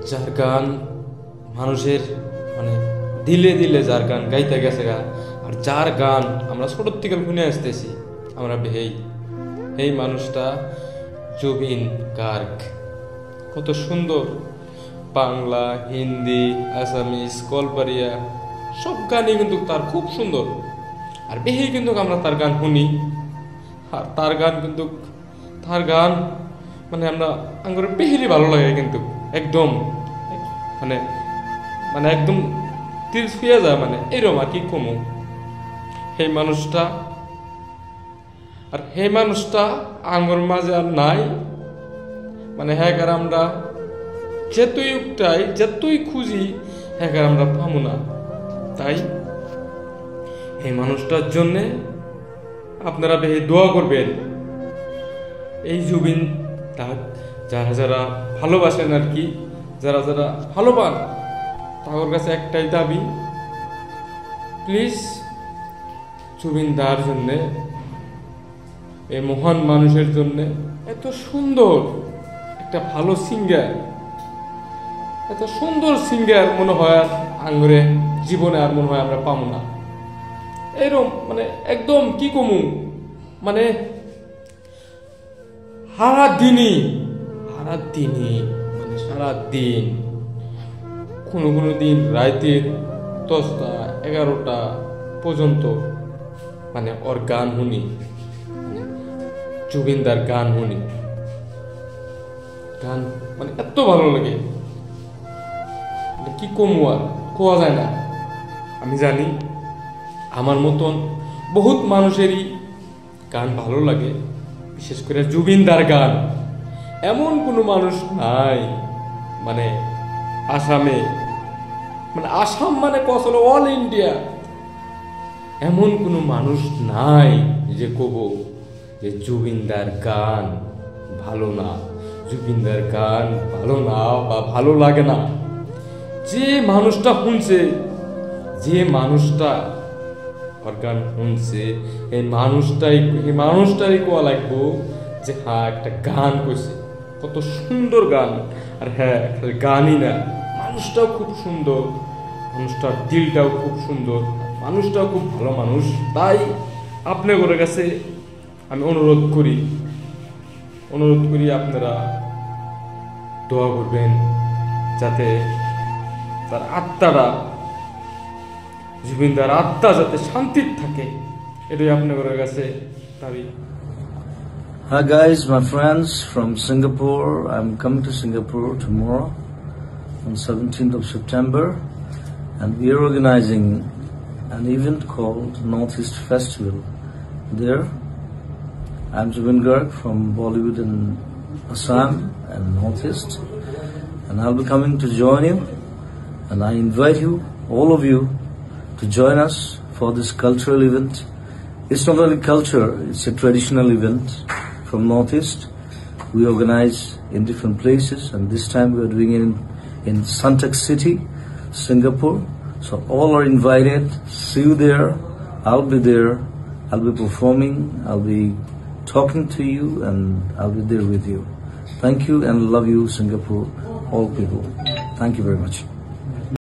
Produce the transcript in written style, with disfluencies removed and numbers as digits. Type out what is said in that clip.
যার গান মানুষের মানে দিলে দিলে যার গান গাইতে গেছে গা, আর যার গান আমরা ছোটোর থেকে শুনে আসতেছি আমরা এই মানুষটা জুবিন গার্গ। কত সুন্দর বাংলা, হিন্দি, আসামিস, কলপারিয়া সব গানই কিন্তু তার খুব সুন্দর। আর বেহেই কিন্তু আমরা তার গান শুনি, আর তার গান মানে আমরা আমার বেহেরই ভালো লাগে কিন্তু একদম মানে একদম তিল ছুঁয়ে যায়, মানে এরকম আর কি কমু সেই মানুষটা আঙ্গুর মাঝে আর নাই। মানে হ্যাঁ আমরা যেতই উকটাই যেতই খুঁজি হ্যাঁ আমরা পাবো না। তাই এই মানুষটার জন্যে আপনারা বেশি দোয়া করবেন। এই জুবিন যারা যারা ভালোবাসেন আর কি, যারা যারা ভালো পান তাদের কাছে একটাই দাবি, প্লিজ জুবিন দার জন্যে, এই মহান মানুষের জন্যে, এত সুন্দর একটা ভালো সিঙ্গার, এত সুন্দর সিঙ্গার মনে হয় আর আঙ্গুরে জীবনে আর মনে হয় আমরা পাবো না। এইরকম মানে একদম কি কমু, মানে সারাদিনই মানে সারাদিন কোনো দিন রাতের 10টা 11টা পর্যন্ত মানে ওর গান শুনি, জুবিনদার গান শুনি, গান মানে এত ভালো লাগে কি কমু আর কোয়া যায় না। আমি জানি আমার মতন বহুত মানুষেরই গান ভালো লাগে, বিশেষ করে জুবিনদার গান। এমন কোনো মানুষ নাই মানে আসামে, মানে আসাম মানে কসল অল ইন্ডিয়া, এমন কোনো মানুষ নাই যে কব যে জুবিনদার গান ভালো না, জুবিনদার গান ভালো না বা ভালো লাগে না। যে মানুষটা শুনছে, যে মানুষটা ওর গান শুনছে, এই মানুষটারই কোয়া লাগবো যে হ্যাঁ একটা গান কইছে, কত সুন্দর গান। আর হ্যাঁ গানই না, মানুষটাও খুব সুন্দর, মানুষটার দিলটাও খুব সুন্দর, মানুষটাও খুব ভালো মানুষ। তাই আপনাদের কাছে আমি অনুরোধ করি আপনারা দোয়া করবেন যাতে তার আত্মাটা, জুবিনদার আত্মা যাতে শান্তি থাকে, এটাই আপনাদের কাছে দাবি। Hi guys, my friends from Singapore. I'm coming to Singapore tomorrow on 17th of September, and we are organizing an event called Northeast Festival. There, I'm Jubin Garg from Bollywood in Assam and Northeast, and I'll be coming to join you, and I invite you, all of you, to join us for this cultural event. It's not only culture, it's a traditional event from Northeast. We organize in different places, and this time we are doing it in Suntec City, Singapore. So all are invited. See you there. I'll be there. I'll be performing. I'll be talking to you, and I'll be there with you. Thank you and love you, Singapore, all people. Thank you very much.